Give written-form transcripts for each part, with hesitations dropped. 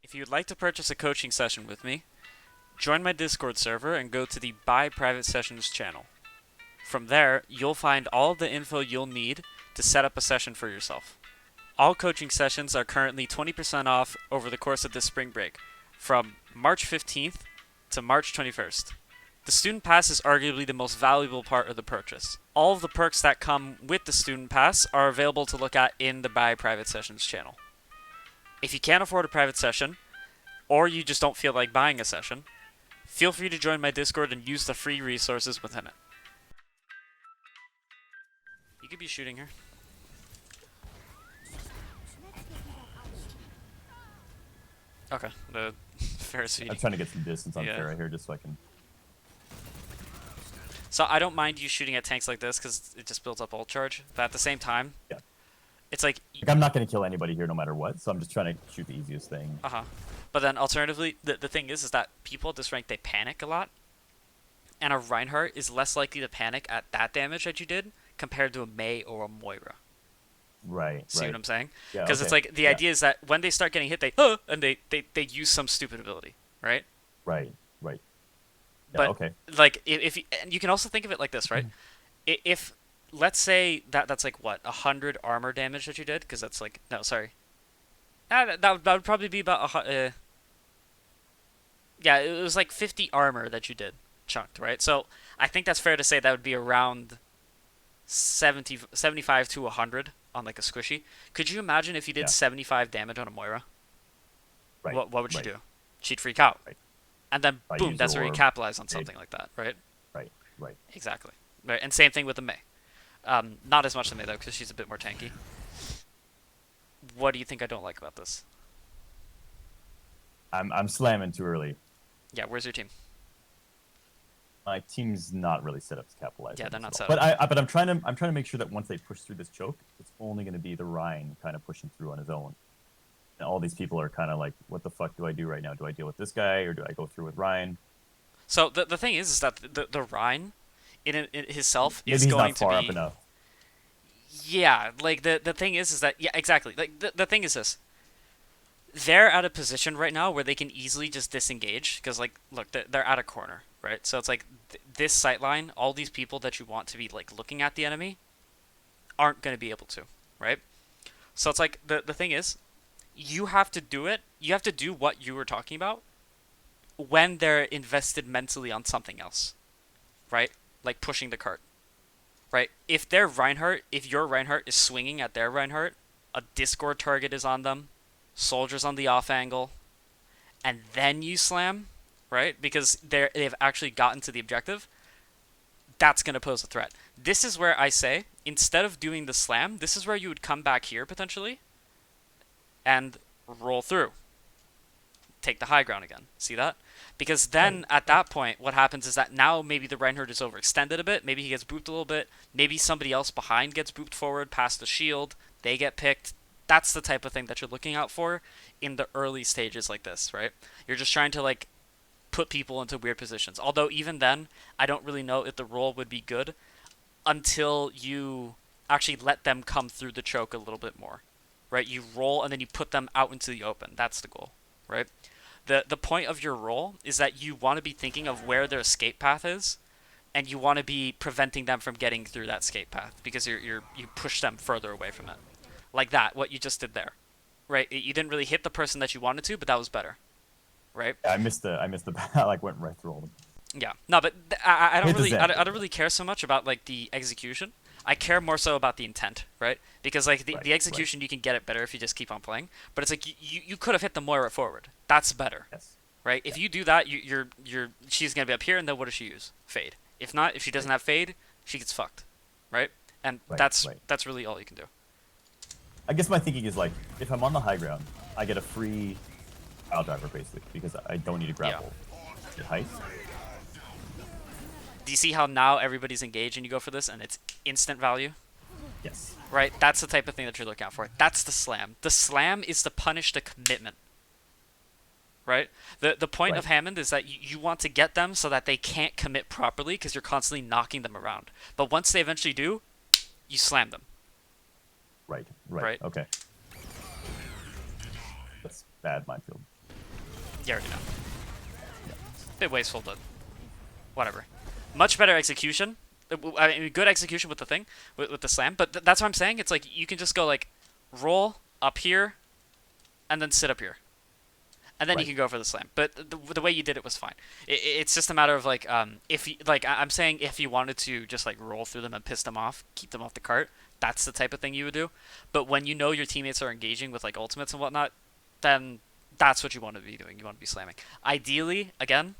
If you would like to purchase a coaching session with me, join my Discord server and go to the Buy Private Sessions channel. From there, you'll find all of the info you'll need to set up a session for yourself. All coaching sessions are currently 20% off over the course of this spring break, from March 15th to March 21st. The Student Pass is arguably the most valuable part of the purchase. All of the perks that come with the Student Pass are available to look at in the Buy Private Sessions channel. If you can't afford a private session, or you just don't feel like buying a session, feel free to join my Discord and use the free resources within it. You could be shooting her. Okay, the Ferris I'm trying to get some distance on Farah here just so I can... So I don't mind you shooting at tanks like this because it just builds up ult charge, but at the same time, it's like I'm not going to kill anybody here no matter what, so I'm just trying to shoot the easiest thing. But then alternatively, the thing is that people at this rank, they panic a lot, and a Reinhardt is less likely to panic at that damage that you did compared to a Mei or a Moira. Right. See what I'm saying? Yeah, because it's like the idea is that when they start getting hit, they use some stupid ability, right? Right. Yeah, but like if you can also think of it like this, right? If let's say that's like what 100 armor damage that you did, because that's like that would probably be about yeah, it was like 50 armor that you did chunked, right? So I think that's fair to say that would be around 75 to 100 on like a squishy. Could you imagine if you did 75 damage on a Moira? Right. What would you do? She'd freak out. Right. And then boom, that's where you capitalize on something like that, right? Right. Exactly. Right. And same thing with the Mei. Not as much the Mei though, because she's a bit more tanky. What do you think I don't like about this? I'm slamming too early. Yeah, where's your team? My team's not really set up to capitalize. Yeah, they're not set up. But I'm trying to make sure that once they push through this choke, it's only going to be the Ryan kind of pushing through on his own. And all these people are kind of like, what the fuck do I do right now? Do I deal with this guy or do I go through with Ryan? So the thing is that the Ryan in himself Maybe is he's going not far to be up enough. Yeah, like the thing is that yeah, exactly. Like the thing is this. They're at a position right now where they can easily just disengage because like look, they're at a corner, right? So it's like this sight line, all these people that you want to be like looking at the enemy aren't going to be able to, right? So it's like the thing is you have to do it. You have to do what you were talking about when they're invested mentally on something else, right? Like pushing the cart, right? If your Reinhardt is swinging at their Reinhardt, a Discord target is on them, soldiers on the off angle, and then you slam, right? Because they've actually gotten to the objective, that's going to pose a threat. This is where I say, instead of doing the slam, this is where you would come back here potentially and roll through. Take the high ground again. See that? Because then at that point, what happens is that now maybe the Reinhardt is overextended a bit. Maybe he gets booped a little bit. Maybe somebody else behind gets booped forward past the shield. They get picked. That's the type of thing that you're looking out for in the early stages like this, right? You're just trying to like put people into weird positions. Although even then, I don't really know if the roll would be good until you actually let them come through the choke a little bit more, right? You roll and then you put them out into the open. That's the goal, right? The point of your roll is that you want to be thinking of where their escape path is, and you want to be preventing them from getting through that escape path because you push them further away from it. Like that, what you just did there, right? You didn't really hit the person that you wanted to, but that was better, right? Yeah, I missed the I like went right through all of them. Yeah, no, but I don't really care so much about like the execution. I care more so about the intent, right? Because like the execution, you can get it better if you just keep on playing. But it's like you could have hit the Moira forward. That's better, right? If you do that, she's gonna be up here, and then what does she use? Fade. If not, if she doesn't have fade, she gets fucked, right? And that's really all you can do. I guess my thinking is like, if I'm on the high ground, I get a free pile driver basically because I don't need to grapple at height. Do you see how now everybody's engaged and you go for this and it's instant value? Yes. Right? That's the type of thing that you're looking out for. That's the slam. The slam is to punish the commitment. Right? The point of Hammond is that you want to get them so that they can't commit properly because you're constantly knocking them around. But once they eventually do, you slam them. Right. Okay. That's bad minefield. You already know. Bit wasteful, but whatever. Much better execution. I mean, good execution with the thing, with the slam. But that's what I'm saying. It's like you can just go like roll up here, and then sit up here, and then you Right. can go for the slam. But the way you did it was fine. It's just a matter of like if you, like I'm saying if you wanted to just like roll through them and piss them off, keep them off the cart. That's the type of thing you would do. But when you know your teammates are engaging with like ultimates and whatnot, then that's what you want to be doing. You want to be slamming. Ideally, again,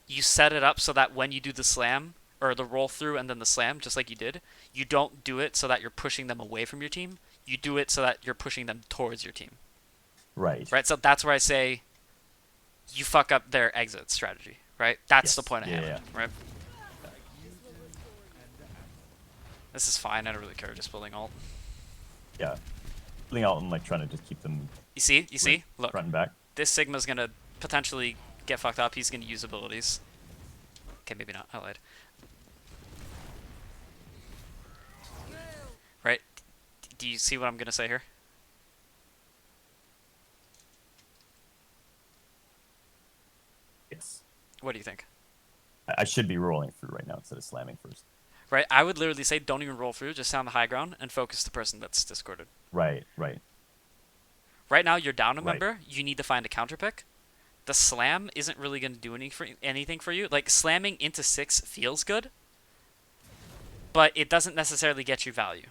you set it up so that when you do the slam or the roll through and then the slam, just like you did, you don't do it so that you're pushing them away from your team. You do it so that you're pushing them towards your team. Right. Right? So that's where I say you fuck up their exit strategy. Right? That's Yes. the point of Yeah, Hammer. yeah. Right? This is fine. I don't really care. Just building ult. Yeah. Pulling out and like trying to just keep them You see? You see? Look. front and back. This Sigma's going to potentially get fucked up. He's going to use abilities. Okay, maybe not. I lied. Right? Do you see what I'm going to say here? Yes. What do you think? I should be rolling through right now instead of slamming first. Right? I would literally say don't even roll through. Just stay on the high ground and focus the person that's discorded. Right. Right. Right now, you're down a Right. member. You need to find a counter pick. The slam isn't really going to do anything for you. Like, slamming into 6 feels good, but it doesn't necessarily get you value.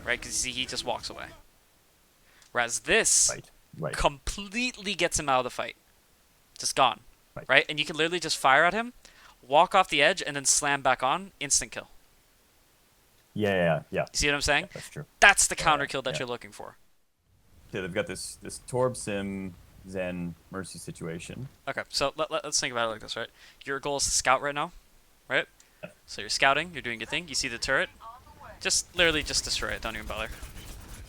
Right? Because you see, he just walks away. Whereas this Right. Right. completely gets him out of the fight. Just gone. Right. Right? And you can literally just fire at him, walk off the edge, and then slam back on. Instant kill. Yeah. You see what I'm saying? That's true. That's the counter kill that yeah. you're looking for. Yeah, they've got this Torb Sim Zen Mercy situation. Okay, so let's think about it like this, right? Your goal is to scout right now, right? So you're scouting, you're doing your thing, you see the turret, literally just destroy it, don't even bother.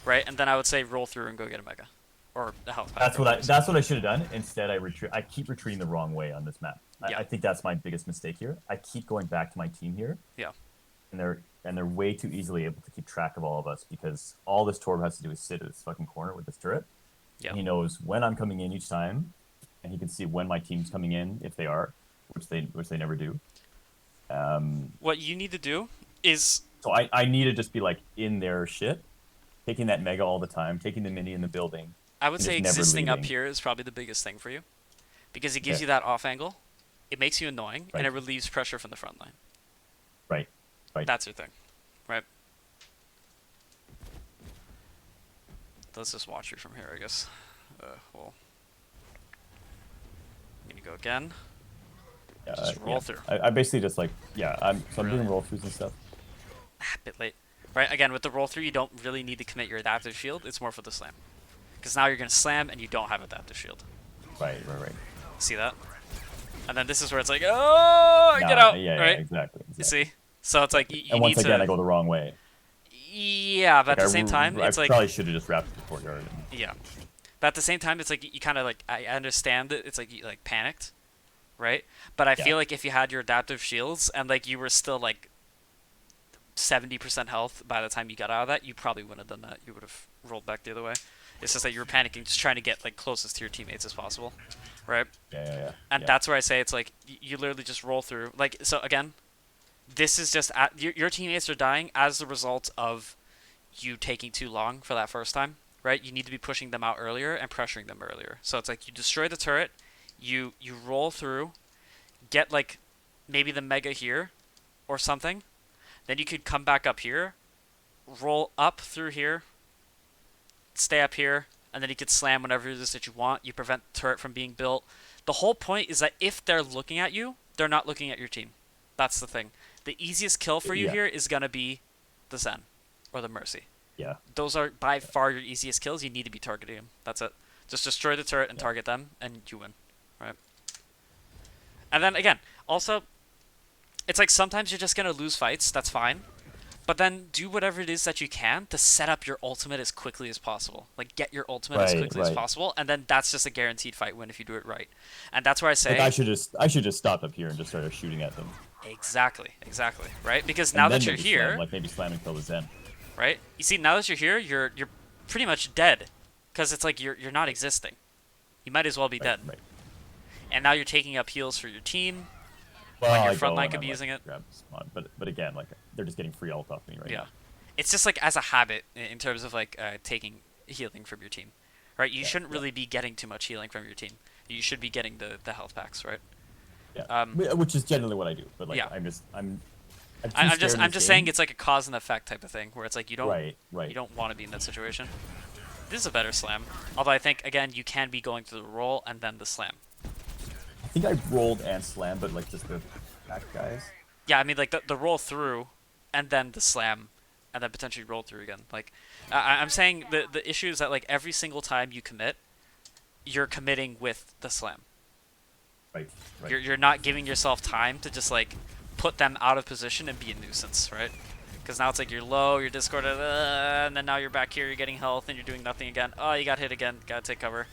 Right? And then I would say roll through and go get a mega. Or a health pack. That's what I should have done. Instead, I keep retreating the wrong way on this map. Yeah. I think that's my biggest mistake here. I keep going back to my team here. Yeah. And they're way too easily able to keep track of all of us because all this Torb has to do is sit at this fucking corner with this turret. Yeah. And he knows when I'm coming in each time, and he can see when my team's coming in if they are, which they never do. What you need to do is So I need to just be like in their shit, taking that mega all the time, taking the mini in the building. I would and say just never existing up leaving. here is probably the biggest thing for you. Because it gives Okay. you that off angle, it makes you annoying, Right. and it relieves pressure from the front line. Right. Right. That's your thing. Right? Let's just watch you from here, I guess. Well, I'm gonna go again. Just roll through. I basically just like I'm Really? doing roll throughs and stuff. A bit late. Right, again, with the roll through, you don't really need to commit your adaptive shield. It's more for the slam. Because now you're going to slam and you don't have adaptive shield. Right. See that? And then this is where it's like, oh, get out. Yeah, right? exactly. You see? So it's like, you And once need again, to... I go the wrong way. Yeah, but at the Like, same time, it's I like... probably should have just wrapped the courtyard. Yeah. But at the same time, it's like, you kind of like, I understand that it's like, you like panicked. Right? But I Yeah. feel like if you had your adaptive shields and like you were still like 70% health by the time you got out of that, you probably wouldn't have done that. You would have rolled back the other way. It's just that you were panicking, just trying to get like closest to your teammates as possible, right? Yeah. And that's where I say it's like you literally just roll through. Like, so again, this is just your teammates are dying as a result of you taking too long for that first time, right? You need to be pushing them out earlier and pressuring them earlier. So it's like you destroy the turret, you roll through, get like maybe the mega here or something. Then you could come back up here, roll up through here, stay up here, and then you could slam whenever it is that you want. You prevent the turret from being built. The whole point is that if they're looking at you, they're not looking at your team. That's the thing. The easiest kill for you Yeah. here is going to be the Zen or the Mercy. Yeah. Those are by far your easiest kills. You need to be targeting them. That's it. Just destroy the turret and target them, and you win. Right? And then, again, also... It's like sometimes you're just going to lose fights, that's fine. But then do whatever it is that you can to set up your ultimate as quickly as possible. Like, get your ultimate as quickly as possible, and then that's just a guaranteed fight win if you do it right. And that's where I say... Like I should just stop up here and just start shooting at them. Exactly, right? Because now that you're here... Maybe slam and kill the Zen. Right? You see, now that you're here, you're pretty much dead. Because it's like you're not existing. You might as well be dead. Right. and now you're taking up heals for your team Well, when your I front go line and could I'm be like using it. grab spawn, but again, like they're just getting free ult off me right Yeah, now. it's just like as a habit in terms of like taking healing from your team, right? You Yeah, shouldn't yeah, really be getting too much healing from your team. You should be getting the health packs, right? yeah. Um, Which is generally what I do. But like yeah. I'm too I'm just scared of I'm this just saying game. it's like a cause and effect type of thing where it's like Right, you right. don't want to be in that situation. This is a better slam, although I think again you can be going through the roll and then the slam. I think I rolled and slammed, but like just the back guys. Yeah, I mean like the roll through, and then the slam, and then potentially roll through again. Like I'm saying the issue is that like every single time you commit, you're committing with the slam. Right, right. You're not giving yourself time to just like put them out of position and be a nuisance, right? Because now it's like you're low, you're discorded, and then now you're back here, you're getting health, and you're doing nothing again. Oh, you got hit again, gotta take cover.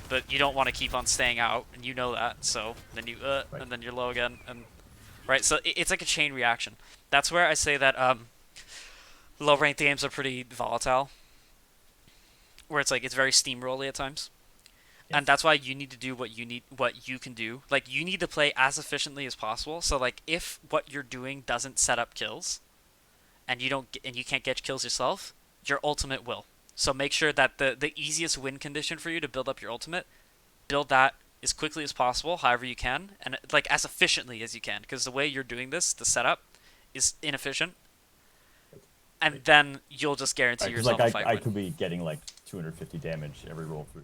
But you don't want to keep on staying out, and you know that, so then you, Right. and then you're low again, and right, so it's like a chain reaction. That's where I say that low ranked games are pretty volatile, where it's like it's very steamrolly at times. And Yes. that's why you need to do what you can do. Like you need to play as efficiently as possible. So like if what you're doing doesn't set up kills, and you can't get kills yourself, your ultimate will. So make sure that the easiest win condition for you to build up your ultimate, build that as quickly as possible, however you can, and like as efficiently as you can, because the way you're doing this, the setup, is inefficient, and Right. then you'll just guarantee Because like yourself a fight I win. could be getting like 250 damage every roll through.